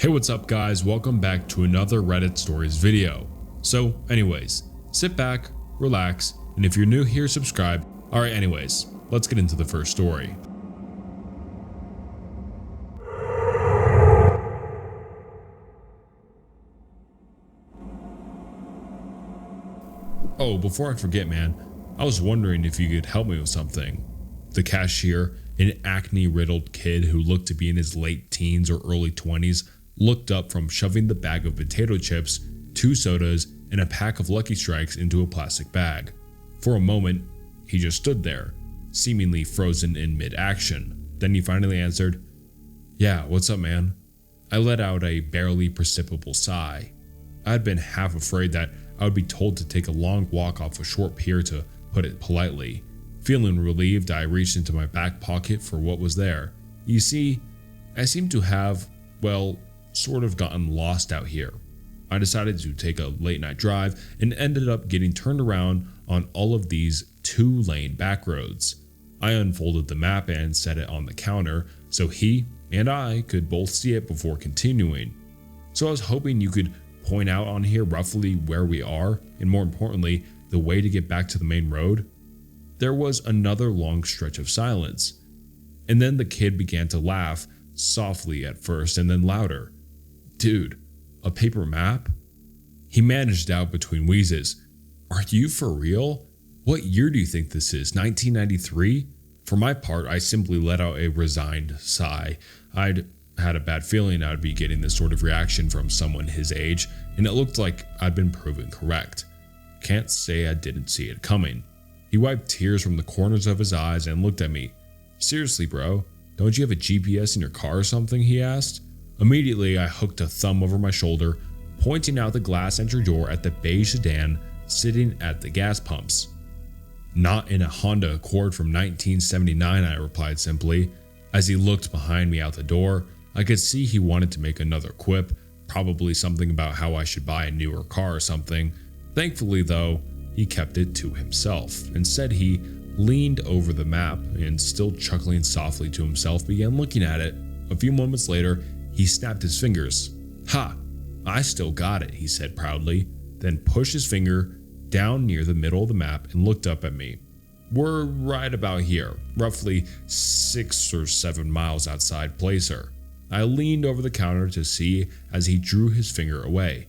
Hey, what's up guys? Welcome back to another Reddit Stories video. So anyways, sit back, relax, and if you're new here, subscribe. Alright, anyways, let's get into the first story. Oh, before I forget, man, I was wondering if you could help me with something. The cashier, an acne-riddled kid who looked to be in his late teens or early 20s, looked up from shoving the bag of potato chips, 2 sodas, and a pack of Lucky Strikes into a plastic bag. For a moment, he just stood there, seemingly frozen in mid-action. Then he finally answered, "Yeah, what's up, man?" I let out a barely perceptible sigh. I had been half afraid that I would be told to take a long walk off a short pier, to put it politely. Feeling relieved, I reached into my back pocket for what was there. You see, I seem to have, well, sort of gotten lost out here. I decided to take a late night drive and ended up getting turned around on all of these 2-lane back roads. I unfolded the map and set it on the counter so he and I could both see it before continuing. So I was hoping you could point out on here roughly where we are, and more importantly, the way to get back to the main road. There was another long stretch of silence, and then the kid began to laugh, softly at first and then louder. "Dude, a paper map?" He managed out between wheezes. "Are you for real? What year do you think this is, 1993? For my part, I simply let out a resigned sigh. I'd had a bad feeling I'd be getting this sort of reaction from someone his age, and it looked like I'd been proven correct. Can't say I didn't see it coming. He wiped tears from the corners of his eyes and looked at me. "Seriously, bro, don't you have a GPS in your car or something?" he asked. Immediately, I hooked a thumb over my shoulder, pointing out the glass entry door at the beige sedan sitting at the gas pumps. "Not in a Honda Accord from 1979, I replied simply. As he looked behind me out the door, I could see he wanted to make another quip, probably something about how I should buy a newer car or something. Thankfully though, he kept it to himself. Instead, he leaned over the map and, still chuckling softly to himself, began looking at it. A few moments later, he snapped his fingers. "Ha! I still got it," he said proudly, then pushed his finger down near the middle of the map and looked up at me. "We're right about here, roughly 6 or 7 miles outside Placer." I leaned over the counter to see as he drew his finger away.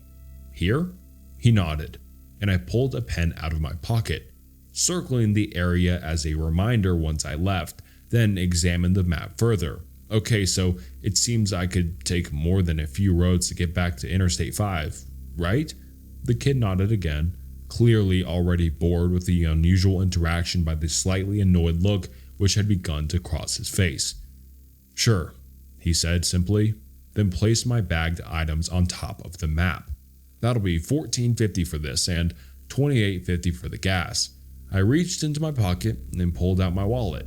"Here?" He nodded, and I pulled a pen out of my pocket, circling the area as a reminder once I left, then examined the map further. "Okay, so it seems I could take more than a few roads to get back to Interstate 5, right?" The kid nodded again, clearly already bored with the unusual interaction by the slightly annoyed look which had begun to cross his face. "Sure," he said simply, then placed my bagged items on top of the map. "That'll be $14.50 for this and $28.50 for the gas." I reached into my pocket and pulled out my wallet,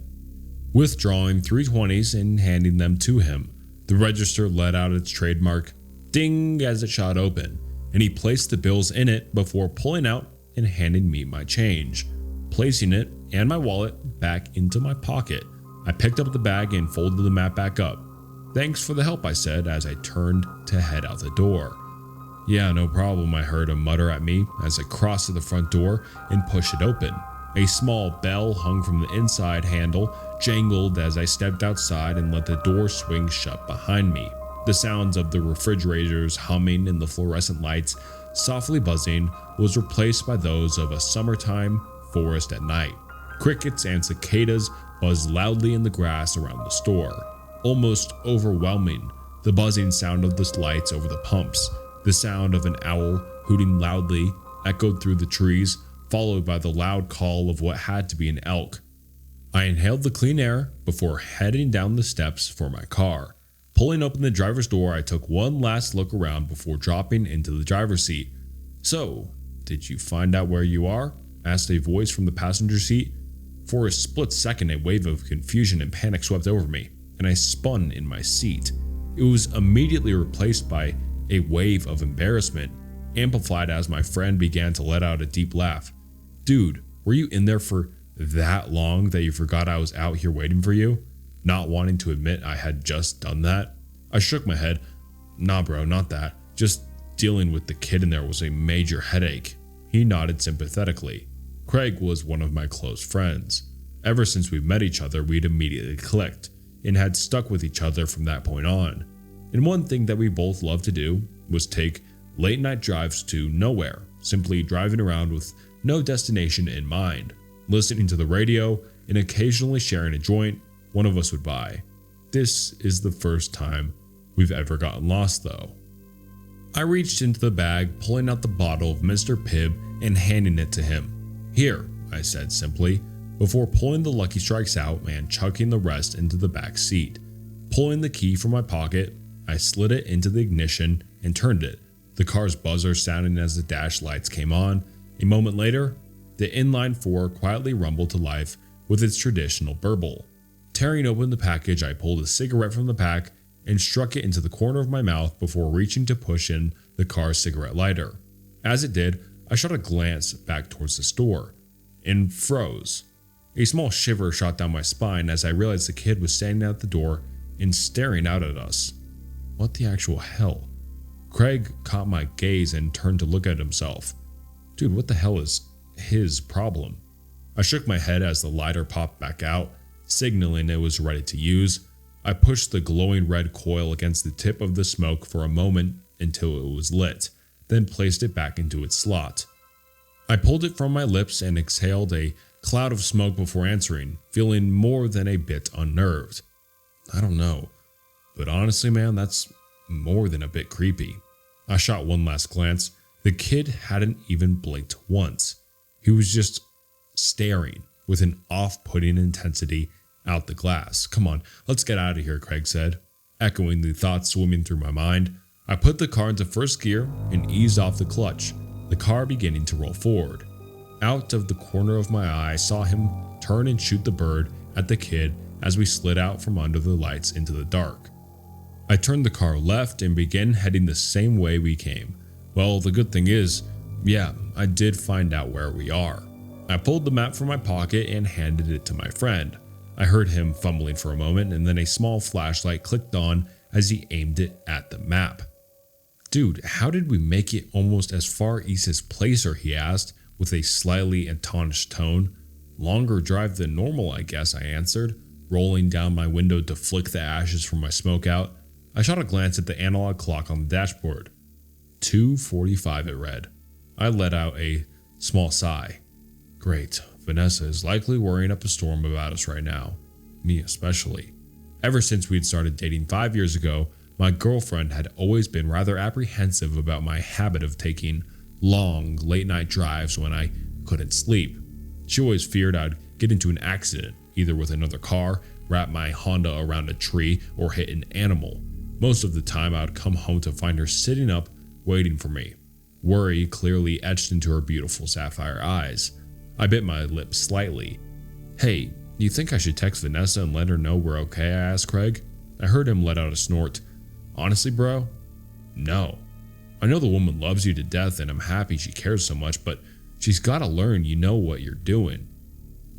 withdrawing 320s and handing them to him. The register let out its trademark ding as it shot open, and he placed the bills in it before pulling out and handing me my change. Placing it and my wallet back into my pocket, I picked up the bag and folded the map back up. "Thanks for the help," I said as I turned to head out the door. "Yeah, no problem," I heard him mutter at me as I crossed to the front door and pushed it open. A small bell hung from the inside handle jangled as I stepped outside and let the door swing shut behind me. The sounds of the refrigerators humming and the fluorescent lights softly buzzing was replaced by those of a summertime forest at night. Crickets and cicadas buzzed loudly in the grass around the store, almost overwhelming the buzzing sound of the lights over the pumps. The sound of an owl hooting loudly echoed through the trees, followed by the loud call of what had to be an elk. I inhaled the clean air before heading down the steps for my car. Pulling open the driver's door, I took one last look around before dropping into the driver's seat. "So, did you find out where you are?" asked a voice from the passenger seat. For a split second, a wave of confusion and panic swept over me, and I spun in my seat. It was immediately replaced by a wave of embarrassment, amplified as my friend began to let out a deep laugh. "Dude, were you in there for that long that you forgot I was out here waiting for you?" Not wanting to admit I had just done that, I shook my head. Nah bro, not that. Just dealing with the kid in there was a major headache. He nodded sympathetically. Craig was one of my close friends. Ever since we met each other, we'd immediately clicked, and had stuck with each other from that point on. And one thing that we both loved to do was take late night drives to nowhere, simply driving around with no destination in mind, listening to the radio and occasionally sharing a joint one of us would buy. This is the first time we've ever gotten lost though. I reached into the bag, pulling out the bottle of Mr. Pibb and handing it to him. "Here," I said simply, before pulling the Lucky Strikes out and chucking the rest into the back seat. Pulling the key from my pocket, I slid it into the ignition and turned it, the car's buzzer sounding as the dash lights came on. A moment later, the inline four quietly rumbled to life with its traditional burble. Tearing open the package, I pulled a cigarette from the pack and struck it into the corner of my mouth before reaching to push in the car's cigarette lighter. As it did, I shot a glance back towards the store and froze. A small shiver shot down my spine as I realized the kid was standing at the door and staring out at us. What the actual hell? Craig caught my gaze and turned to look at himself. Dude, what the hell is his problem? I shook my head as the lighter popped back out, signaling it was ready to use. I pushed the glowing red coil against the tip of the smoke for a moment until it was lit, then placed it back into its slot. I pulled it from my lips and exhaled a cloud of smoke before answering, feeling more than a bit unnerved. I don't know, but honestly man, that's more than a bit creepy. I shot one last glance. The kid hadn't even blinked once. He was just staring with an off-putting intensity out the glass. "Come on, let's get out of here," Craig said, echoing the thoughts swimming through my mind. I put the car into first gear and eased off the clutch, the car beginning to roll forward. Out of the corner of my eye, I saw him turn and shoot the bird at the kid as we slid out from under the lights into the dark. I turned the car left and began heading the same way we came. Well, the good thing is, yeah, I did find out where we are. I pulled the map from my pocket and handed it to my friend. I heard him fumbling for a moment, and then a small flashlight clicked on as he aimed it at the map. "Dude, how did we make it almost as far east as Placer?" he asked, with a slightly astonished tone. "Longer drive than normal, I guess," I answered, rolling down my window to flick the ashes from my smoke out. I shot a glance at the analog clock on the dashboard. 2:45 it read. I let out a small sigh. Great, Vanessa is likely worrying up a storm about us right now. Me especially. Ever since we'd started dating 5 years ago, my girlfriend had always been rather apprehensive about my habit of taking long, late-night drives when I couldn't sleep. She always feared I'd get into an accident, either with another car, wrap my Honda around a tree, or hit an animal. Most of the time, I would come home to find her sitting up, waiting for me. Worry clearly etched into her beautiful sapphire eyes. I bit my lip slightly. "Hey, you think I should text Vanessa and let her know we're okay?" I asked Craig. I heard him let out a snort. "Honestly, bro, no. I know the woman loves you to death and I'm happy she cares so much, but she's gotta learn you know what you're doing.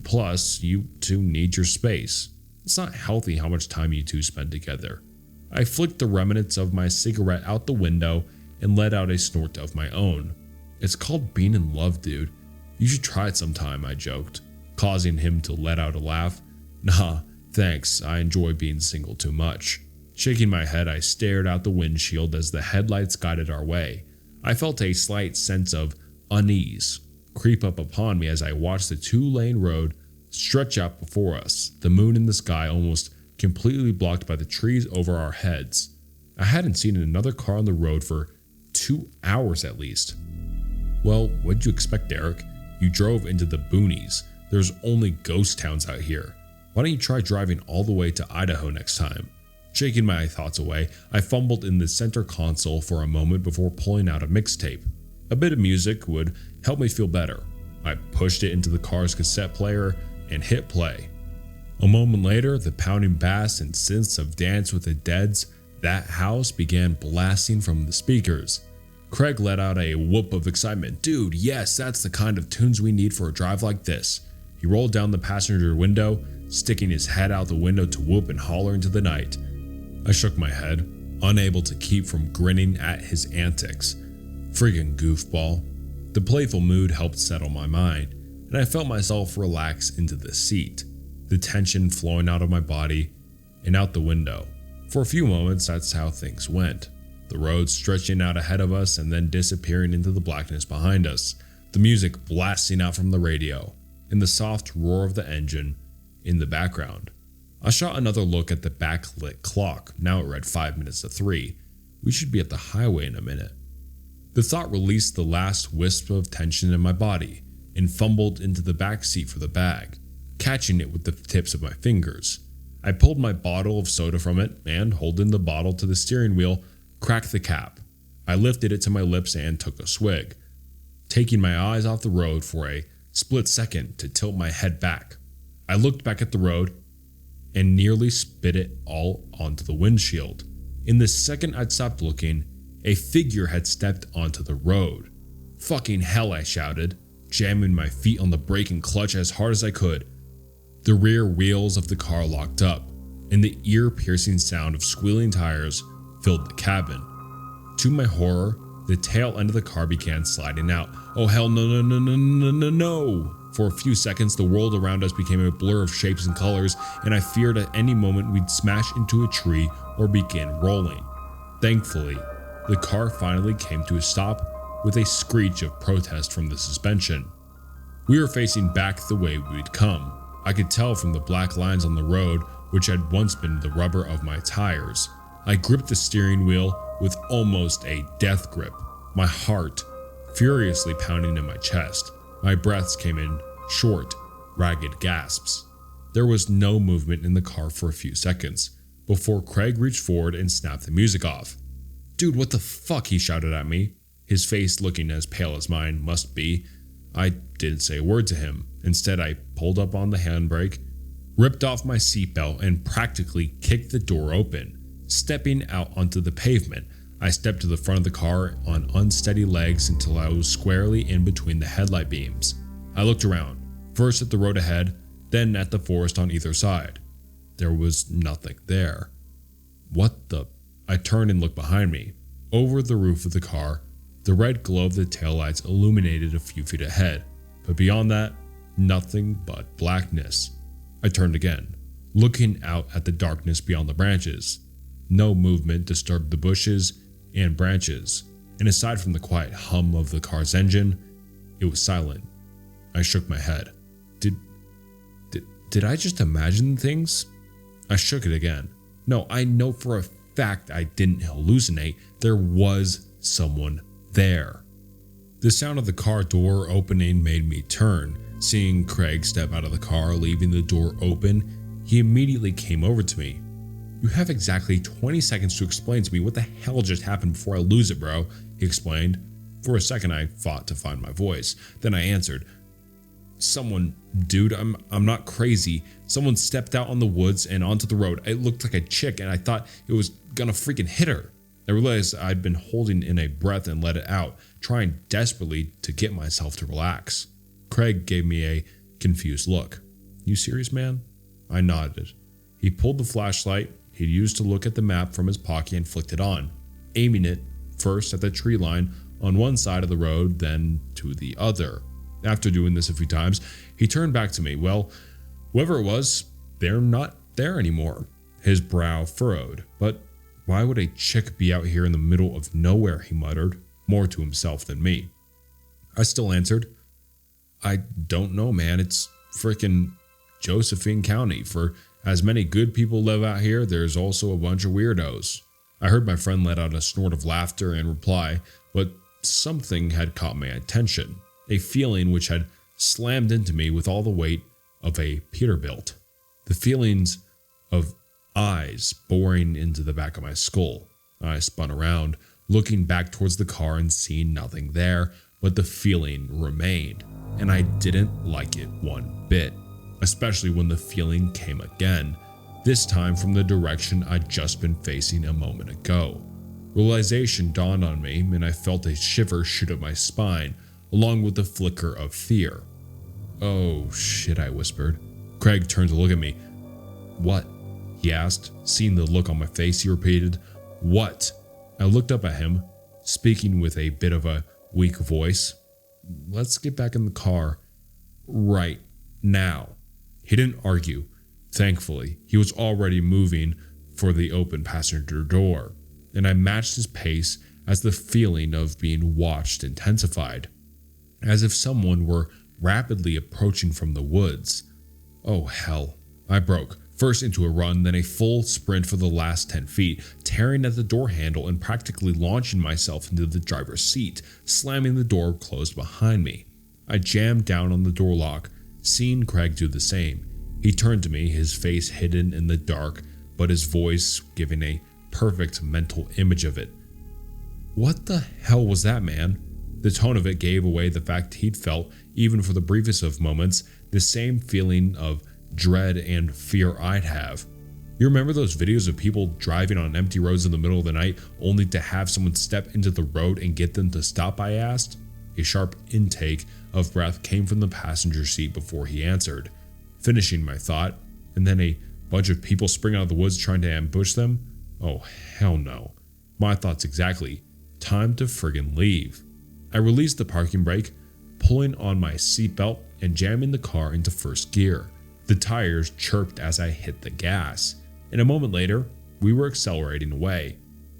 Plus, you two need your space. It's not healthy how much time you two spend together." I flicked the remnants of my cigarette out the window and let out a snort of my own. "It's called being in love, dude. You should try it sometime," I joked, causing him to let out a laugh. "Nah, thanks. I enjoy being single too much." Shaking my head, I stared out the windshield as the headlights guided our way. I felt a slight sense of unease creep up upon me as I watched the two-lane road stretch out before us, the moon in the sky almost completely blocked by the trees over our heads. I hadn't seen another car on the road for 2 hours at least. "Well, what'd you expect, Derek? You drove into the boonies. There's only ghost towns out here. Why don't you try driving all the way to Idaho next time?" Shaking my thoughts away, I fumbled in the center console for a moment before pulling out a mixtape. A bit of music would help me feel better. I pushed it into the car's cassette player and hit play. A moment later, the pounding bass and synths of Dance with the Dead's That House began blasting from the speakers. Craig let out a whoop of excitement. "Dude, yes, that's the kind of tunes we need for a drive like this." He rolled down the passenger window, sticking his head out the window to whoop and holler into the night. I shook my head. unable to keep from grinning at his antics. Friggin' goofball. The playful mood helped settle my mind, and I felt myself relax into the seat, the tension flowing out of my body and out the window. For a few moments, that's how things went. The road stretching out ahead of us and then disappearing into the blackness behind us, the music blasting out from the radio, and the soft roar of the engine in the background. I shot another look at the backlit clock. Now it read 5 minutes to 3. We should be at the highway in a minute. The thought released the last wisp of tension in my body and fumbled into the back seat for the bag, catching it with the tips of my fingers. I pulled my bottle of soda from it and, holding the bottle to the steering wheel, cracked the cap. I lifted it to my lips and took a swig, taking my eyes off the road for a split second to tilt my head back. I looked back at the road and nearly spit it all onto the windshield. In the second I'd stopped looking, a figure had stepped onto the road. "Fucking hell," I shouted, jamming my feet on the brake and clutch as hard as I could. The rear wheels of the car locked up, and the ear-piercing sound of squealing tires filled the cabin. To my horror, the tail end of the car began sliding out. Oh hell no no no no no no no! For a few seconds, the world around us became a blur of shapes and colors, and I feared at any moment we'd smash into a tree or begin rolling. Thankfully, the car finally came to a stop with a screech of protest from the suspension. We were facing back the way we'd come. I could tell from the black lines on the road, which had once been the rubber of my tires. I gripped the steering wheel with almost a death grip, my heart furiously pounding in my chest. My breaths came in short, ragged gasps. There was no movement in the car for a few seconds, before Craig reached forward and snapped the music off. "Dude, what the fuck?" he shouted at me, his face looking as pale as mine must be. I didn't say a word to him. Instead, I pulled up on the handbrake, ripped off my seatbelt, and practically kicked the door open. Stepping out onto the pavement, I stepped to the front of the car on unsteady legs until I was squarely in between the headlight beams. I looked around, first at the road ahead, then at the forest on either side. There was nothing there. What the? I turned and looked behind me. Over the roof of the car, the red glow of the taillights illuminated a few feet ahead, but beyond that, nothing but blackness. I turned again, looking out at the darkness beyond the branches. No movement disturbed the bushes and branches, and aside from the quiet hum of the car's engine, it was silent. I shook my head. Did I just imagine things? I shook it again. No, I know for a fact I didn't hallucinate. There was someone there. The sound of the car door opening made me turn. Seeing Craig step out of the car, leaving the door open, he immediately came over to me. "You have exactly 20 seconds to explain to me what the hell just happened before I lose it, bro," he explained. For a second I fought to find my voice. Then I answered, Dude, I'm not crazy. Someone stepped out on the woods and onto the road. It looked like a chick and I thought it was gonna freaking hit her." I realized I'd been holding in a breath and let it out, trying desperately to get myself to relax. Craig gave me a confused look. "You serious, man?" I nodded. He pulled the flashlight he'd used to look at the map from his pocket and flicked it on, aiming it first at the tree line on one side of the road, then to the other. After doing this a few times, he turned back to me. "Well, whoever it was, they're not there anymore." His brow furrowed. "But why would a chick be out here in the middle of nowhere?" he muttered, more to himself than me. I still answered, "I don't know, man. It's frickin' Josephine County. For as many good people live out here, there's also a bunch of weirdos." I heard my friend let out a snort of laughter and reply, but something had caught my attention, a feeling which had slammed into me with all the weight of a Peterbilt. The feelings of eyes boring into the back of my skull. I spun around, looking back towards the car and seeing nothing there, but the feeling remained, and I didn't like it one bit, especially when the feeling came again, this time from the direction I'd just been facing a moment ago. Realization dawned on me, and I felt a shiver shoot up my spine, along with a flicker of fear. "Oh shit," I whispered. Craig turned to look at me. "What?" he asked. Seeing the look on my face, he repeated, "What?" I looked up at him, speaking with a bit of a weak voice. "Let's get back in the car. Right now." He didn't argue. Thankfully, he was already moving for the open passenger door, and I matched his pace as the feeling of being watched intensified, as if someone were rapidly approaching from the woods. Oh hell. I broke, first into a run, then a full sprint for the last 10 feet, tearing at the door handle and practically launching myself into the driver's seat, slamming the door closed behind me. I jammed down on the door lock, seeing Craig do the same. He turned to me, his face hidden in the dark, but his voice giving a perfect mental image of it. "What the hell was that, man?" The tone of it gave away the fact he'd felt, even for the briefest of moments, the same feeling of dread and fear I'd have. You remember those videos of people driving on empty roads in the middle of the night only to have someone step into the road and get them to stop, I asked? A sharp intake of breath came from the passenger seat before he answered, finishing my thought. "And then a bunch of people spring out of the woods trying to ambush them? Oh hell no." My thoughts exactly. Time to friggin' leave. I released the parking brake, pulling on my seatbelt and jamming the car into first gear. The tires chirped as I hit the gas, and a moment later, we were accelerating away.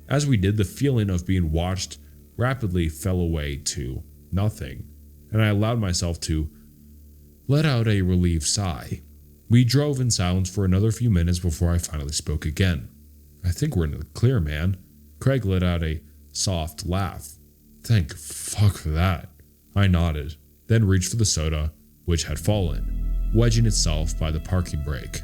As we did, the feeling of being watched rapidly fell away to nothing, and I allowed myself to let out a relieved sigh. We drove in silence for another few minutes before I finally spoke again. "I think we're in the clear, man." Craig let out a soft laugh. "Thank fuck for that." I nodded, then reached for the soda, which had fallen, wedging itself by the parking brake.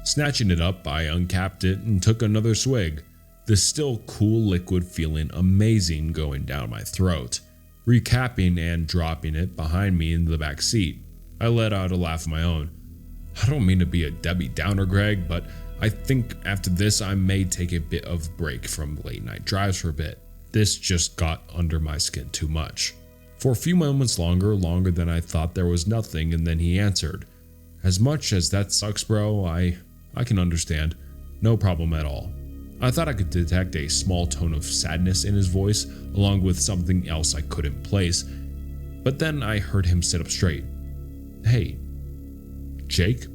Snatching it up, I uncapped it and took another swig, the still cool liquid feeling amazing going down my throat. Recapping and dropping it behind me in the back seat, I let out a laugh of my own. "I don't mean to be a Debbie Downer, Greg, but I think after this I may take a bit of break from late night drives for a bit. This just got under my skin too much." For a few moments longer than I thought, there was nothing, and then he answered, "As much as that sucks, bro, I can understand. No problem at all." I thought I could detect a small tone of sadness in his voice, along with something else I couldn't place, but then I heard him sit up straight. "Hey, Jake?"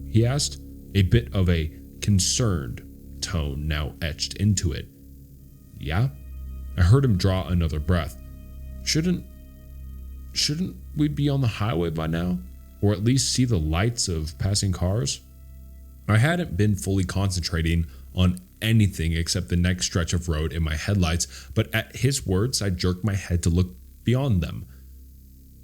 he asked, a bit of a concerned tone now etched into it. "Yeah?" I heard him draw another breath. Shouldn't we be on the highway by now? Or at least see the lights of passing cars? I hadn't been fully concentrating on anything except the next stretch of road and my headlights, but at his words I jerked my head to look beyond them.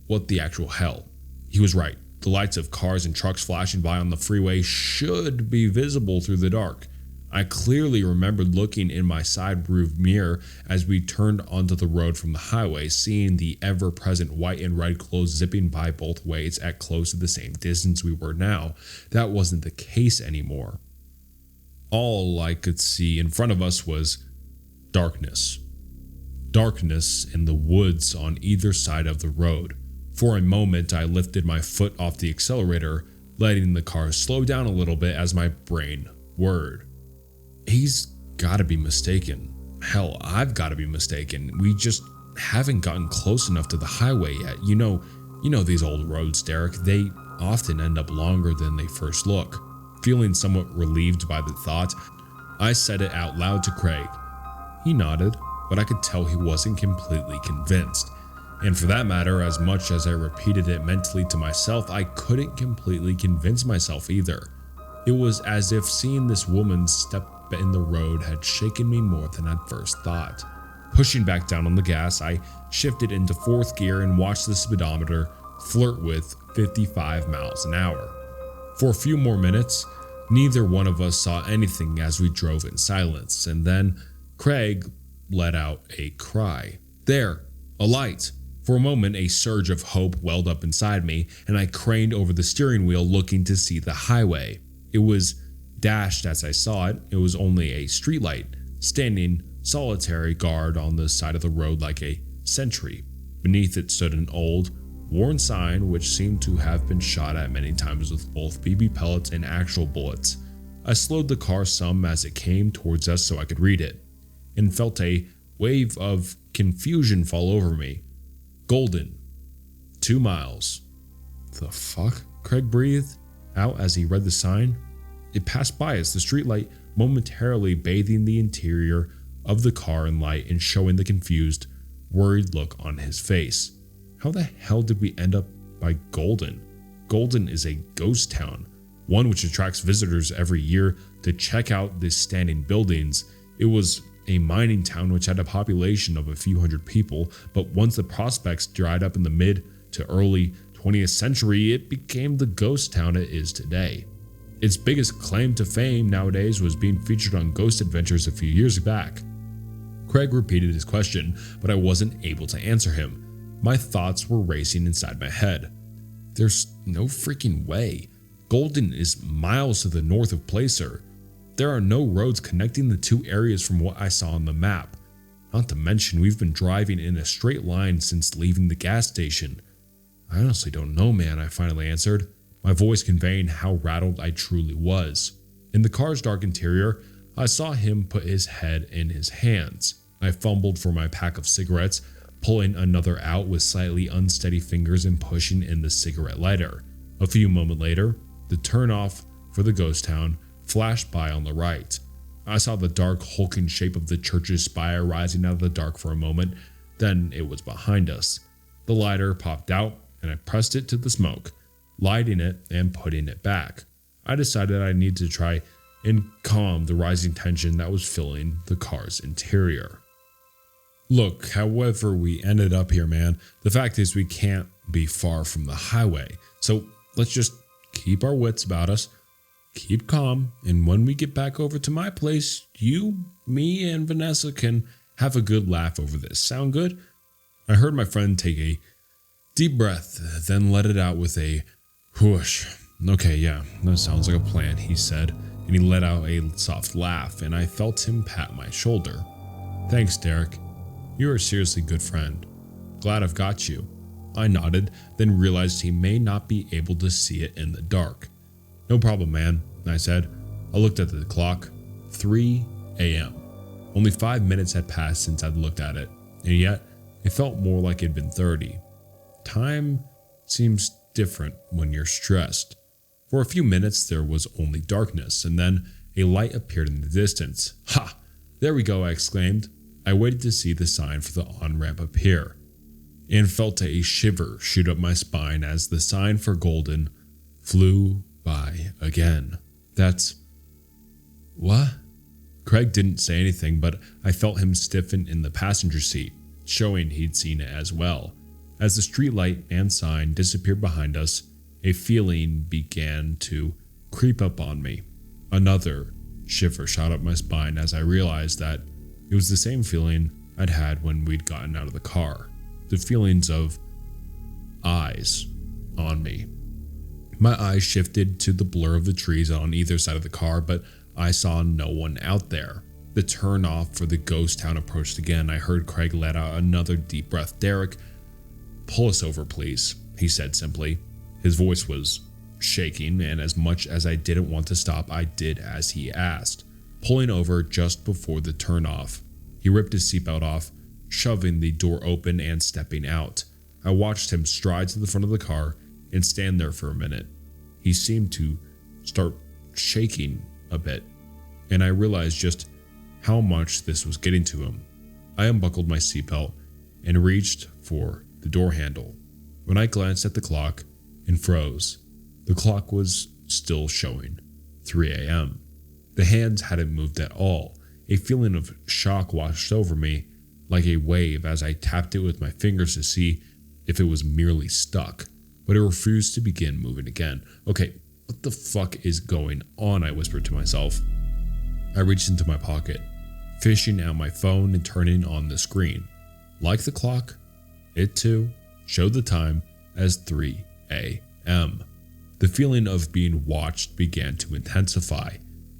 What the actual hell? He was right. The lights of cars and trucks flashing by on the freeway should be visible through the dark. I clearly remembered looking in my side rear mirror as we turned onto the road from the highway, seeing the ever-present white and red clothes zipping by both ways at close to the same distance we were now. That wasn't the case anymore. All I could see in front of us was darkness. Darkness in the woods on either side of the road. For a moment, I lifted my foot off the accelerator, letting the car slow down a little bit as my brain whirred. He's gotta be mistaken. Hell, I've gotta be mistaken. We just haven't gotten close enough to the highway yet. You know these old roads, Derek. They often end up longer than they first look. Feeling somewhat relieved by the thought, I said it out loud to Craig. He nodded, but I could tell he wasn't completely convinced. And for that matter, as much as I repeated it mentally to myself, I couldn't completely convince myself either. It was as if seeing this woman step in the road had shaken me more than I'd first thought. Pushing back down on the gas, I shifted into fourth gear and watched the speedometer flirt with 55 miles an hour. For a few more minutes, neither one of us saw anything as we drove in silence, and then Craig let out a cry. "There, a light!" For a moment, a surge of hope welled up inside me, and I craned over the steering wheel looking to see the highway. It was dashed as I saw it. It was only a streetlight, standing solitary guard on the side of the road like a sentry. Beneath it stood an old, worn sign which seemed to have been shot at many times with both BB pellets and actual bullets. I slowed the car some as it came towards us so I could read it. and felt a wave of confusion fall over me. Golden. 2 miles. The fuck? Craig breathed out as he read the sign. It passed by us, the streetlight momentarily bathing the interior of the car in light and showing the confused, worried look on his face. How the hell did we end up by Golden? Golden is a ghost town, one which attracts visitors every year to check out the standing buildings. It was a mining town which had a population of a few hundred people, but once the prospects dried up in the mid to early 20th century, it became the ghost town it is today. Its biggest claim to fame nowadays was being featured on Ghost Adventures a few years back. Craig repeated his question, but I wasn't able to answer him. My thoughts were racing inside my head. There's no freaking way. Golden is miles to the north of Placer. There are no roads connecting the two areas from what I saw on the map. Not to mention we've been driving in a straight line since leaving the gas station. I honestly don't know, man, I finally answered, my voice conveying how rattled I truly was. In the car's dark interior, I saw him put his head in his hands. I fumbled for my pack of cigarettes, pulling another out with slightly unsteady fingers and pushing in the cigarette lighter. A few moments later, the turnoff for the ghost town flashed by on the right. I saw the dark, hulking shape of the church's spire rising out of the dark for a moment, then it was behind us. The lighter popped out, and I pressed it to the smoke, lighting it and putting it back. I decided I needed to try and calm the rising tension that was filling the car's interior. Look, however we ended up here, man, the fact is we can't be far from the highway, so let's just keep our wits about us, keep calm, and when we get back over to my place, you, me, and Vanessa can have a good laugh over this. Sound good? I heard my friend take a deep breath, then let it out with a whoosh. Okay, yeah, that sounds like a plan, he said, and he let out a soft laugh, and I felt him pat my shoulder. Thanks, Derek. You're a seriously good friend. Glad I've got you. I nodded, then realized he may not be able to see it in the dark. No problem, man, I said. I looked at the clock. 3 a.m. Only 5 minutes had passed since I'd looked at it, and yet it felt more like it'd been 30. Time seems different when you're stressed. For a few minutes there was only darkness, and then a light appeared in the distance. Ha! There we go, I exclaimed. I waited to see the sign for the on-ramp appear, and felt a shiver shoot up my spine as the sign for Golden flew by again. That's... What? Craig didn't say anything, but I felt him stiffen in the passenger seat, showing he'd seen it as well. As the streetlight and sign disappeared behind us, a feeling began to creep up on me. Another shiver shot up my spine as I realized that it was the same feeling I'd had when we'd gotten out of the car. The feelings of eyes on me. My eyes shifted to the blur of the trees on either side of the car, but I saw no one out there. The turn off for the ghost town approached again. I heard Craig let out another deep breath. Derek, pull us over, please, he said simply. His voice was shaking, and as much as I didn't want to stop, I did as he asked. Pulling over just before the turnoff, he ripped his seatbelt off, shoving the door open and stepping out. I watched him stride to the front of the car and stand there for a minute. He seemed to start shaking a bit, and I realized just how much this was getting to him. I unbuckled my seatbelt and reached for the door handle when I glanced at the clock and froze. The clock was still showing 3 a.m. The hands hadn't moved at all. A feeling of shock washed over me like a wave as I tapped it with my fingers to see if it was merely stuck, but it refused to begin moving again. Okay, what the fuck is going on? I whispered to myself. I reached into my pocket, fishing out my phone and turning on the screen. Like the clock, it too showed the time as 3 a.m. The feeling of being watched began to intensify,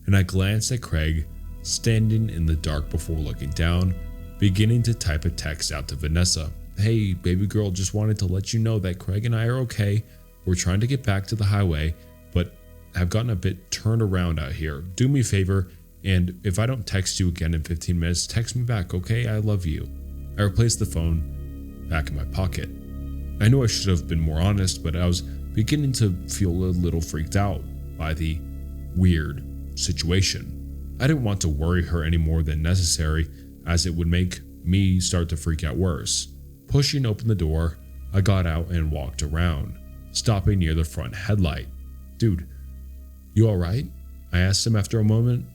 and I glanced at Craig, standing in the dark before looking down, beginning to type a text out to Vanessa. Hey, baby girl, just wanted to let you know that Craig and I are okay. We're trying to get back to the highway, but have gotten a bit turned around out here. Do me a favor And if I don't text you again in 15 minutes, text me back, okay? I love you. I replaced the phone back in my pocket. I know I should have been more honest, but I was beginning to feel a little freaked out by the weird situation. I didn't want to worry her any more than necessary, as it would make me start to freak out worse. Pushing open the door, I got out and walked around, stopping near the front headlight. Dude, you alright? I asked him after a moment.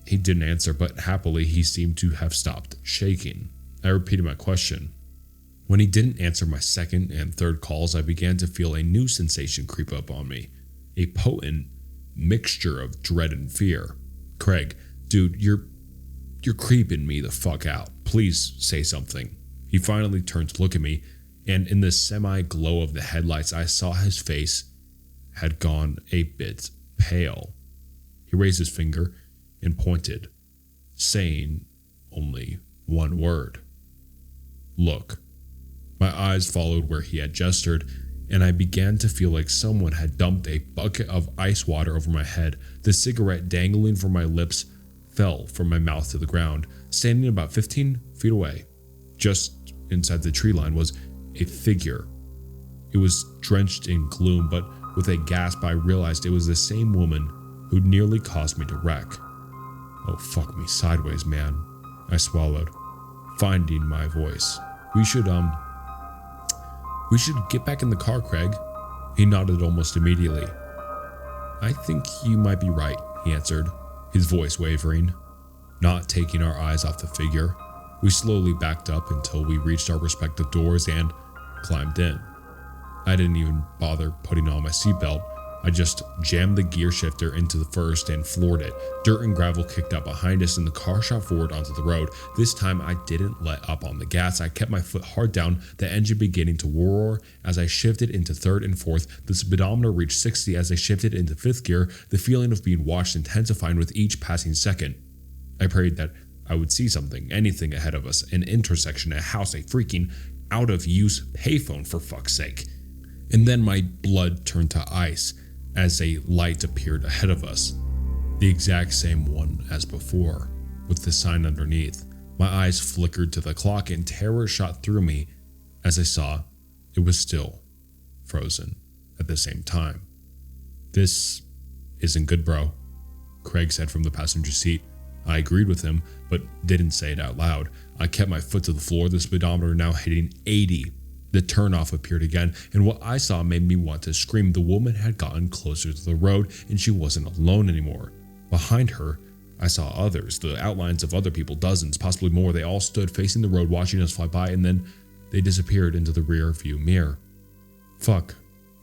He didn't answer, but happily he seemed to have stopped shaking. I repeated my question. When he didn't answer my second and third calls, I began to feel a new sensation creep up on me. A potent mixture of dread and fear. Craig, dude, you're creeping me the fuck out. Please say something. He finally turned to look at me, and in the semi-glow of the headlights, I saw his face had gone a bit pale. He raised his finger and pointed, saying only one word. Look. My eyes followed where he had gestured, and I began to feel like someone had dumped a bucket of ice water over my head. The cigarette dangling from my lips fell from my mouth to the ground. Standing about 15 feet away, just inside the tree line, was a figure. It was drenched in gloom, but with a gasp I realized it was the same woman who'd nearly caused me to wreck. Oh, fuck me sideways, man. I swallowed, finding my voice. We should get back in the car, Craig. He nodded almost immediately. I think you might be right, he answered, his voice wavering. Not taking our eyes off the figure, we slowly backed up until we reached our respective doors and climbed in. I didn't even bother putting on my seatbelt. I just jammed the gear shifter into the first and floored it. Dirt and gravel kicked up behind us and the car shot forward onto the road. This time I didn't let up on the gas. I kept my foot hard down, the engine beginning to roar as I shifted into third and fourth. The speedometer reached 60 as I shifted into fifth gear, the feeling of being watched intensifying with each passing second. I prayed that I would see something, anything ahead of us, an intersection, a house, a freaking out-of-use payphone for fuck's sake. And then my blood turned to ice as a light appeared ahead of us, the exact same one as before, with the sign underneath. My eyes flickered to the clock and terror shot through me as I saw it was still frozen at the same time. This isn't good, bro, Craig said from the passenger seat. I agreed with him, but didn't say it out loud. I kept my foot to the floor, the speedometer now hitting 80. The turnoff appeared again, and what I saw made me want to scream. The woman had gotten closer to the road, and she wasn't alone anymore. Behind her, I saw others, the outlines of other people, dozens, possibly more. They all stood facing the road, watching us fly by, and then they disappeared into the rear view mirror. Fuck,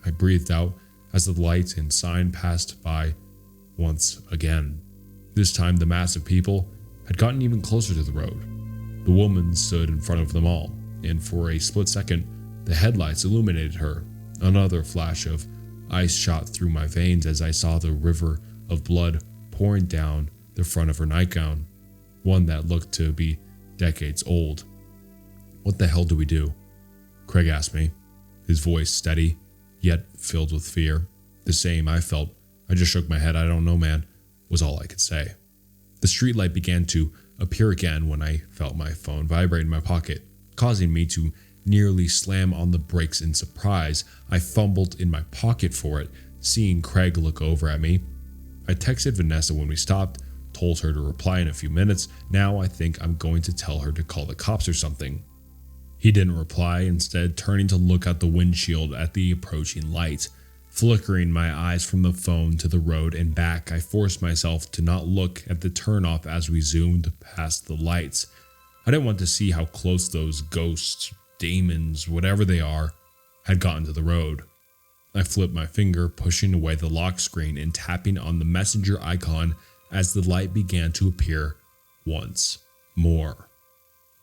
I breathed out as the light and sign passed by once again. This time, the mass of people had gotten even closer to the road. The woman stood in front of them all, and for a split second, the headlights illuminated her. Another flash of ice shot through my veins as I saw the river of blood pouring down the front of her nightgown, one that looked to be decades old. What the hell do we do? Craig asked me, his voice steady, yet filled with fear. The same I felt. I just shook my head. I don't know, man, was all I could say. The streetlight began to appear again when I felt my phone vibrate in my pocket, causing me to nearly slam on the brakes in surprise. I fumbled in my pocket for it, seeing Craig look over at me. I texted Vanessa when we stopped, told her to reply in a few minutes. Now I think I'm going to tell her to call the cops or something. He didn't reply, instead turning to look out the windshield at the approaching light. Flickering my eyes from the phone to the road and back, I forced myself to not look at the turnoff as we zoomed past the lights. I didn't want to see how close those ghosts, demons, whatever they are, had gotten to the road. I flipped my finger, pushing away the lock screen and tapping on the messenger icon as the light began to appear once more.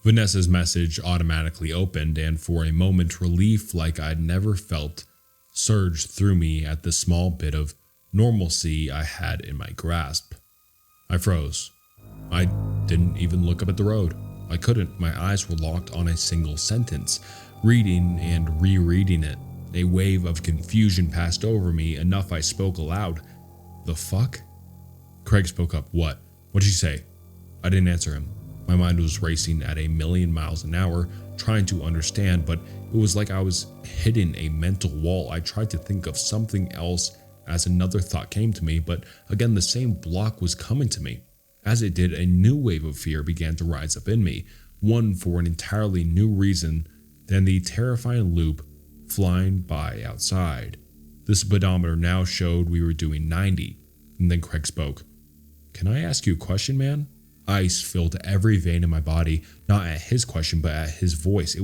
Vanessa's message automatically opened, and for a moment relief like I'd never felt surged through me at the small bit of normalcy I had in my grasp. I froze. I didn't even look up at the road. I couldn't. My eyes were locked on a single sentence, reading and rereading it. A wave of confusion passed over me, enough I spoke aloud. The fuck? Craig spoke up. What What'd she say? I didn't answer him. My mind was racing at a million miles an hour, trying to understand, but it was like I was hitting a mental wall. I tried to think of something else as another thought came to me, but again the same block was coming to me. As it did, a new wave of fear began to rise up in me, one for an entirely new reason than the terrifying loop flying by outside. The speedometer now showed we were doing 90, and then Craig spoke. Can I ask you a question, man? Ice filled every vein in my body, not at his question, but at his voice. It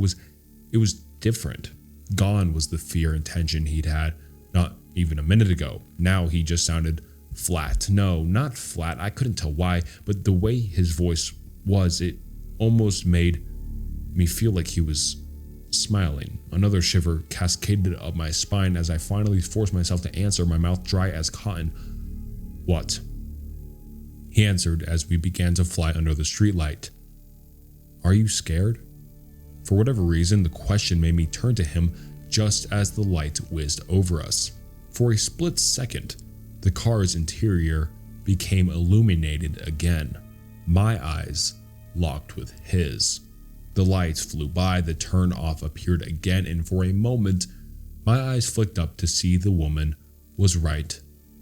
was different. Gone was the fear and tension he'd had not even a minute ago. Now he just sounded flat. No, not flat. I couldn't tell why, but the way his voice was, it almost made me feel like he was smiling. Another shiver cascaded up my spine as I finally forced myself to answer, my mouth dry as cotton. What? He answered as we began to fly under the streetlight. Are you scared? For whatever reason, the question made me turn to him just as the light whizzed over us. For a split second, the car's interior became illuminated again. My eyes locked with his. The lights flew by, the turn off appeared again, and for a moment, my eyes flicked up to see the woman was right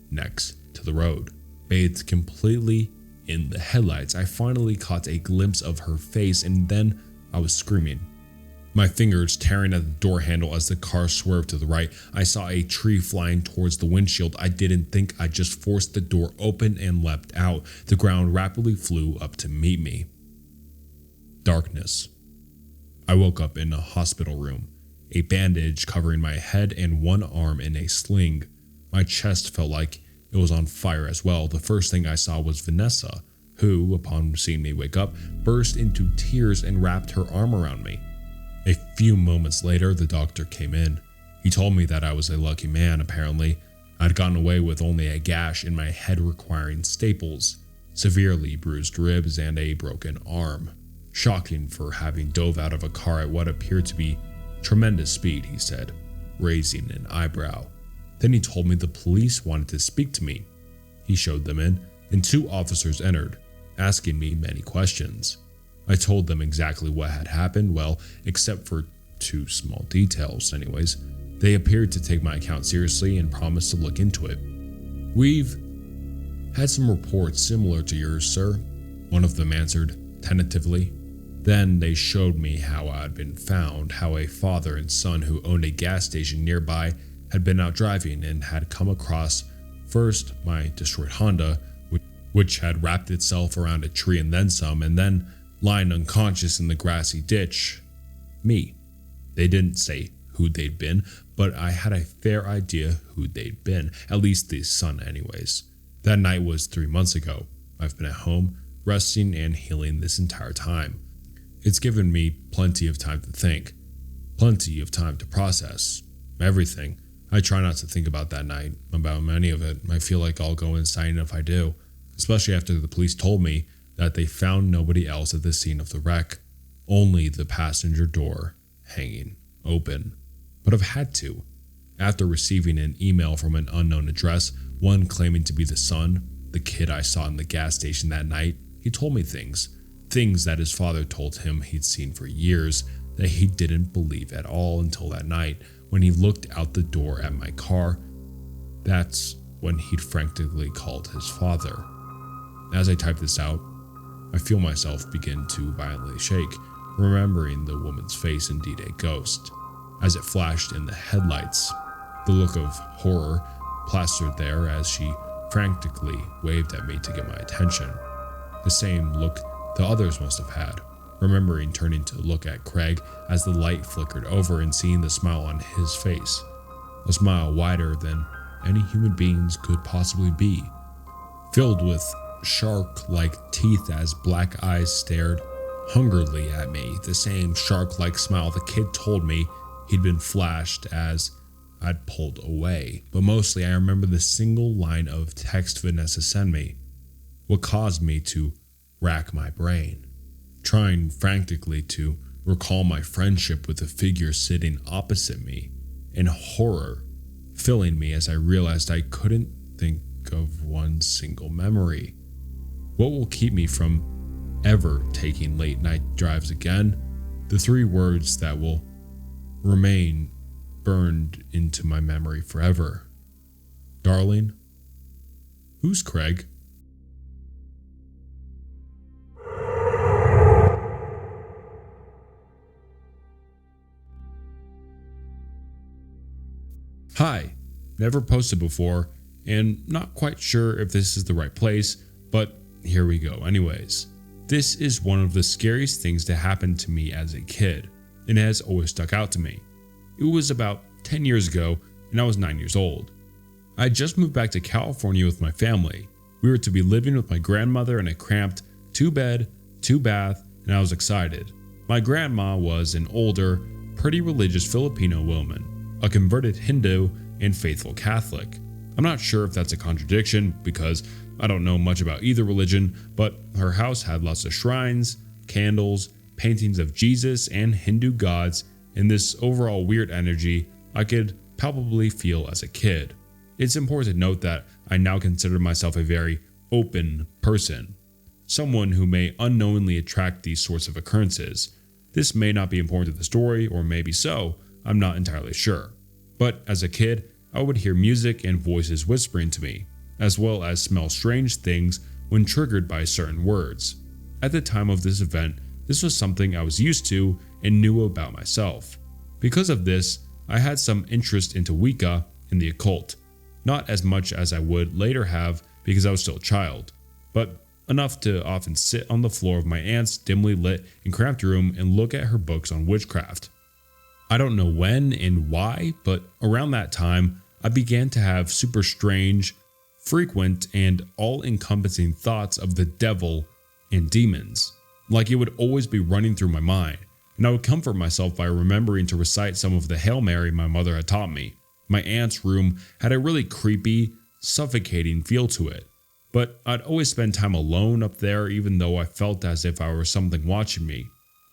next to the road. Bathed completely in the headlights, I finally caught a glimpse of her face, and then I was screaming. My fingers tearing at the door handle as the car swerved to the right. I saw a tree flying towards the windshield. I didn't think. I just forced the door open and leapt out. The ground rapidly flew up to meet me. Darkness. I woke up in a hospital room, a bandage covering my head and one arm in a sling. My chest felt like it was on fire as well. The first thing I saw was Vanessa, who, upon seeing me wake up, burst into tears and wrapped her arm around me. A few moments later, the doctor came in. He told me that I was a lucky man, apparently. I'd gotten away with only a gash in my head requiring staples, severely bruised ribs, and a broken arm. Shocking for having dove out of a car at what appeared to be tremendous speed, he said, raising an eyebrow. Then he told me the police wanted to speak to me. He showed them in, and 2 officers entered, asking me many questions. I told them exactly what had happened, well, except for 2 small details anyways. They appeared to take my account seriously and promised to look into it. We've had some reports similar to yours, sir, one of them answered tentatively. Then they showed me how I'd been found, how a father and son who owned a gas station nearby had been out driving and had come across first my destroyed Honda, which had wrapped itself around a tree and then some, and then lying unconscious in the grassy ditch, me. They didn't say who they'd been, but I had a fair idea who they'd been, at least the son anyways. That night was 3 months ago. I've been at home, resting and healing this entire time. It's given me plenty of time to think, plenty of time to process everything. I try not to think about that night, about any of it. I feel like I'll go insane if I do, especially after the police told me that they found nobody else at the scene of the wreck, only the passenger door hanging open. But I've had to. After receiving an email from an unknown address, one claiming to be the son, the kid I saw in the gas station that night, he told me things that his father told him he'd seen for years that he didn't believe at all until that night when he looked out the door at my car. That's when he'd frantically called his father. As I type this out, I feel myself begin to violently shake, remembering the woman's face indeed a ghost. As it flashed in the headlights, the look of horror plastered there as she frantically waved at me to get my attention. The same look the others must have had, remembering turning to look at Craig as the light flickered over and seeing the smile on his face. A smile wider than any human being's could possibly be, filled with shark-like teeth as black eyes stared hungrily at me, the same shark-like smile the kid told me he'd been flashed as I'd pulled away. But mostly I remember the single line of text Vanessa sent me, what caused me to rack my brain, trying frantically to recall my friendship with the figure sitting opposite me, and horror filling me as I realized I couldn't think of one single memory. What will keep me from ever taking late night drives again? The three words that will remain burned into my memory forever. Darling, who's Craig? Hi, never posted before, and not quite sure if this is the right place, but here we go anyways. This is one of the scariest things to happen to me as a kid, and it has always stuck out to me. It was about 10 years ago, and I was 9 years old. I had just moved back to California with my family. We were to be living with my grandmother in a cramped 2-bed, 2-bath, and I was excited. My grandma was an older, pretty religious Filipino woman, a converted Hindu and faithful Catholic. I'm not sure if that's a contradiction because I don't know much about either religion, but her house had lots of shrines, candles, paintings of Jesus and Hindu gods, and this overall weird energy I could palpably feel as a kid. It's important to note that I now consider myself a very open person, someone who may unknowingly attract these sorts of occurrences. This may not be important to the story, or maybe so, I'm not entirely sure. But as a kid, I would hear music and voices whispering to me, as well as smell strange things when triggered by certain words. At the time of this event, this was something I was used to and knew about myself. Because of this, I had some interest into Wicca and the occult, not as much as I would later have because I was still a child, but enough to often sit on the floor of my aunt's dimly lit and cramped room and look at her books on witchcraft. I don't know when and why, but around that time, I began to have super strange, frequent, and all-encompassing thoughts of the devil and demons. Like it would always be running through my mind, and I would comfort myself by remembering to recite some of the Hail Mary my mother had taught me. My aunt's room had a really creepy, suffocating feel to it, but I'd always spend time alone up there even though I felt as if I were something watching me.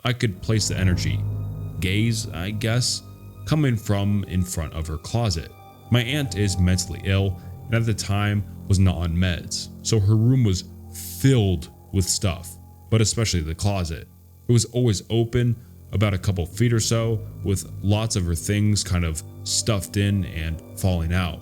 I could place the energy, gaze, I guess, coming from in front of her closet. My aunt is mentally ill and at the time was not on meds, so her room was filled with stuff, but especially the closet. It was always open, about a couple feet or so, with lots of her things kind of stuffed in and falling out.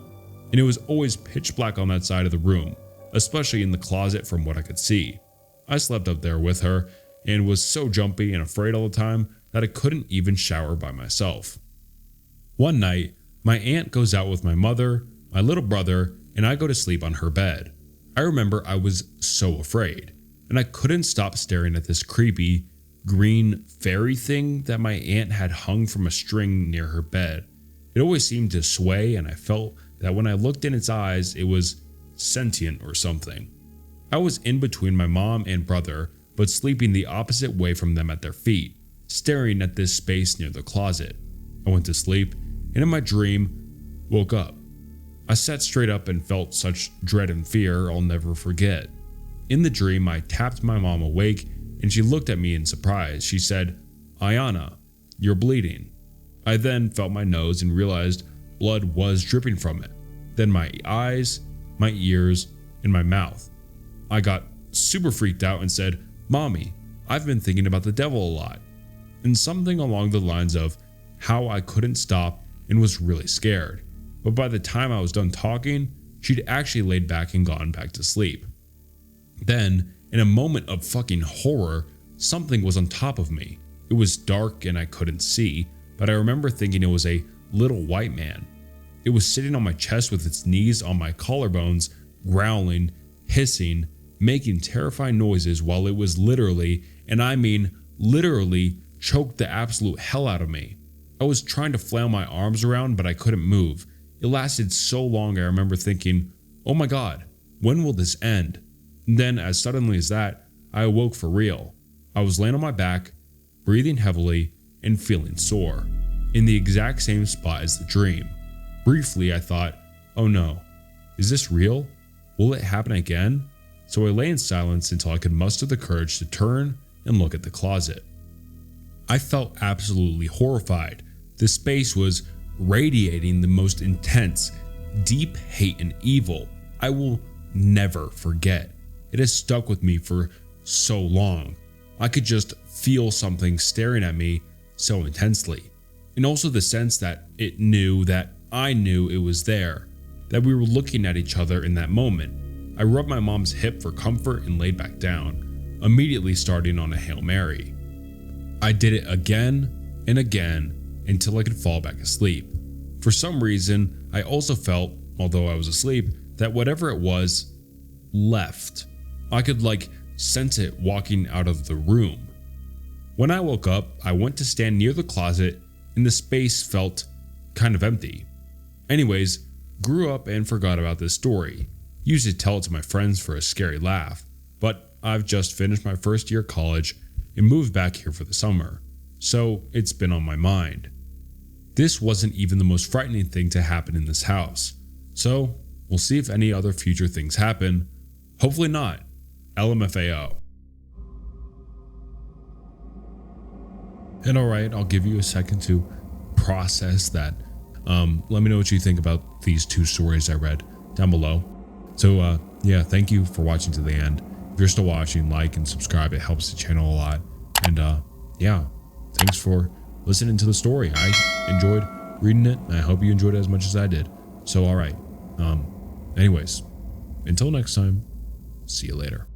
And it was always pitch black on that side of the room, especially in the closet from what I could see. I slept up there with her and was so jumpy and afraid all the time that I couldn't even shower by myself. One night, my aunt goes out with my mother, my little brother, and I go to sleep on her bed. I remember I was so afraid, and I couldn't stop staring at this creepy, green fairy thing that my aunt had hung from a string near her bed. It always seemed to sway, and I felt that when I looked in its eyes, it was sentient or something. I was in between my mom and brother, but sleeping the opposite way from them at their feet, staring at this space near the closet. I went to sleep, and in my dream, woke up. I sat straight up and felt such dread and fear I'll never forget. In the dream, I tapped my mom awake, and she looked at me in surprise. She said, "Ayana, you're bleeding." I then felt my nose and realized blood was dripping from it. Then my eyes, my ears, and my mouth. I got super freaked out and said, "Mommy, I've been thinking about the devil a lot." And something along the lines of how I couldn't stop and was really scared. But by the time I was done talking, she'd actually laid back and gone back to sleep. Then, in a moment of fucking horror, something was on top of me. It was dark and I couldn't see, but I remember thinking it was a little white man. It was sitting on my chest with its knees on my collarbones, growling, hissing, making terrifying noises while it was literally, and I mean literally, choked the absolute hell out of me. I was trying to flail my arms around, but I couldn't move. It lasted so long I remember thinking, oh my god, when will this end? And then as suddenly as that, I awoke for real. I was laying on my back, breathing heavily, and feeling sore, in the exact same spot as the dream. Briefly I thought, oh no, is this real? Will it happen again? So I lay in silence until I could muster the courage to turn and look at the closet. I felt absolutely horrified. The space was radiating the most intense, deep hate and evil I will never forget. it has stuck with me for so long. I could just feel something staring at me so intensely. And also the sense that it knew that I knew it was there, that we were looking at each other in that moment. I rubbed my mom's hip for comfort and laid back down, immediately starting on a Hail Mary. I did it again and again until I could fall back asleep. For some reason, I also felt, although I was asleep, that whatever it was, left. I could sense it walking out of the room. When I woke up, I went to stand near the closet and the space felt kind of empty. Anyways, grew up and forgot about this story. Used to tell it to my friends for a scary laugh, but I've just finished my first year of college and moved back here for the summer, so it's been on my mind. This wasn't even the most frightening thing to happen in this house, so we'll see if any other future things happen. Hopefully not. LMFAO. And alright, I'll give you a second to process that. Let me know what you think about these two stories I read down below. So yeah, thank you for watching to the end. If you're still watching, like and subscribe. It helps the channel a lot. And yeah, thanks for listening to the story. I enjoyed reading it, and I hope you enjoyed it as much as I did. So alright, anyways, until next time, see you later.